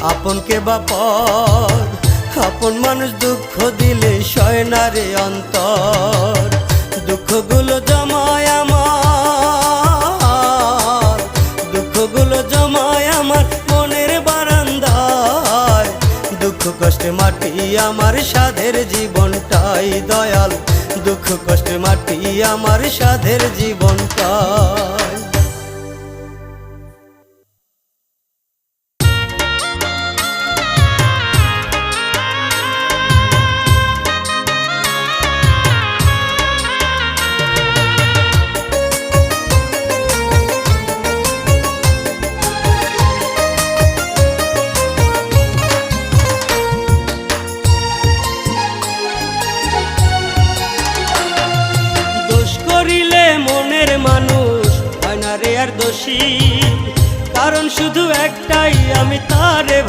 আপনকে বা পর, আপন মানুষ দুঃখ দিলে সয় না রে অন্তর। দুঃখগুলো জমায় আমার, দুঃখগুলো জমায় আমার মনের বারান্দায়। দুঃখ কষ্টে মাটি আমার সাধের জীবনটাই দয়াল, দুঃখ কষ্টে মাটি আমার সাধের জীবনটাই। মনের মানুষ হয় না রে আর দোষী, কারণ শুধু একটাই, আমি তারে